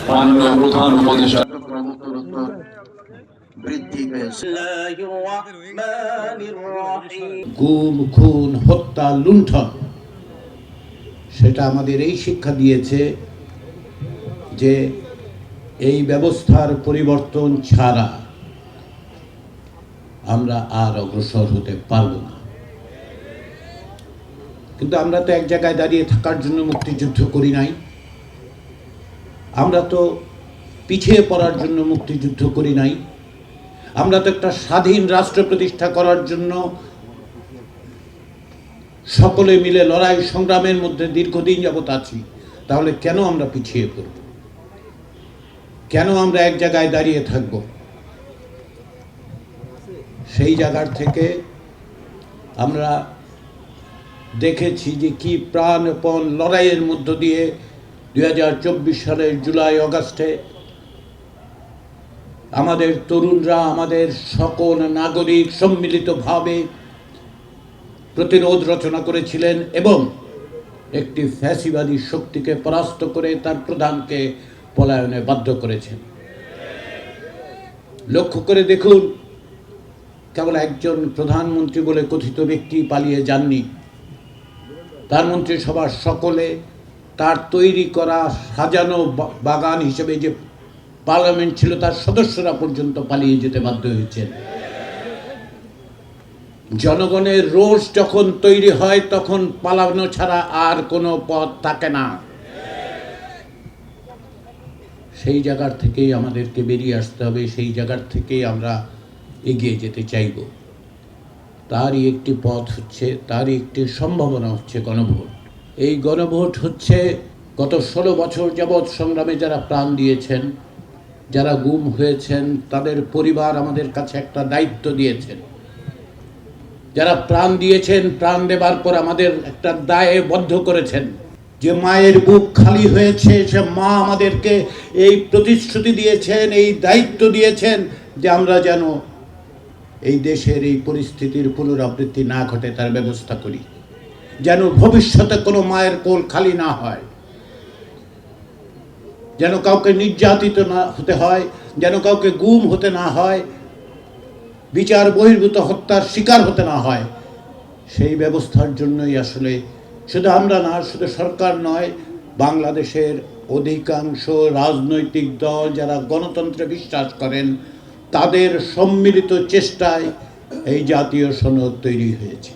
মাননীয় প্রধান উপদেষ্টা গুম, খুন, হত্যা, লুণ্ঠন, সেটা আমাদের এই শিক্ষা দিয়েছে যে এই ব্যবস্থার পরিবর্তন ছাড়া আমরা আর অগ্রসর হতে পারব না। কিন্তু আমরা তো এক জায়গায় দাঁড়িয়ে থাকার জন্য মুক্তিযুদ্ধ করি নাই, আমরা তো পিছিয়ে পড়ার জন্য মুক্তিযুদ্ধ করি নাই, আমরা তো একটা স্বাধীন রাষ্ট্র প্রতিষ্ঠা করার জন্য সকলে মিলে লড়াই সংগ্রামের মধ্যে দীর্ঘদিন যাবত আছি। তাহলে কেন আমরা পিছিয়ে পড়ব? কেন আমরা এক জায়গায় দাঁড়িয়ে থাকব? সেই জায়গার থেকে আমরা দেখেছি যে কি প্রাণপণ লড়াইয়ের মধ্য দিয়ে 2024 সালের জুলাই আগস্টে আমাদের তরুণরা, আমাদের সকল নাগরিক সম্মিলিতভাবে প্রতিরোধ রচনা করেছিলেন এবং একটি ফ্যাসিবাদী শক্তিকে পরাস্ত করে তার প্রধানকে পলায়নে বাধ্য করেছেন। লক্ষ্য করে দেখুন, কেবল একজন প্রধানমন্ত্রী বলে কথিত ব্যক্তি পালিয়ে যাননি, তার মন্ত্রিসভার সকলে, তার তৈরি করা সাজানো বাগান হিসেবে যে পার্লামেন্ট ছিল তার সদস্যরা পর্যন্ত পালিয়ে যেতে বাধ্য হয়েছেন। জনগণের রোষ যখন তৈরি হয় তখন পালানো ছাড়া আর কোনো পথ থাকে না। সেই জায়গার থেকেই আমাদেরকে বেরিয়ে আসতে হবে, সেই জায়গার থেকেই আমরা এগিয়ে যেতে চাইব। তারই একটি পথ হচ্ছে, তারই একটি সম্ভাবনা হচ্ছে গণভোট। এই গণভোট হচ্ছে গত 16 বছর যাবৎ সংগ্রামে যারা প্রাণ দিয়েছেন, যারা গুম হয়েছেন, তাদের পরিবার আমাদের কাছে একটা দায়িত্ব দিয়েছেন। যারা প্রাণ দিয়েছেন, প্রাণ দেবার পর আমাদের একটা দায়ে বদ্ধ করেছেন যে মায়ের বুক খালি হয়েছে, সে মা আমাদেরকে এই প্রতিশ্রুতি দিয়েছেন, এই দায়িত্ব দিয়েছেন যে আমরা যেন এই দেশের এই পরিস্থিতির পুনরাবৃত্তি না ঘটে তার ব্যবস্থা করি, যেন ভবিষ্যতে কোনো মায়ের কোল খালি না হয়, যেন কাউকে নির্যাতিত না হতে হয়, যেন কাউকে গুম হতে না হয়, বিচার বহির্ভূত হত্যার শিকার হতে না হয়। সেই ব্যবস্থার জন্যই আসলে শুধু আমরা না, শুধু সরকার নয়, বাংলাদেশের অধিকাংশ রাজনৈতিক দল যারা গণতন্ত্রে বিশ্বাস করেন তাদের সম্মিলিত চেষ্টায় এই জাতীয় সনদ তৈরি হয়েছে।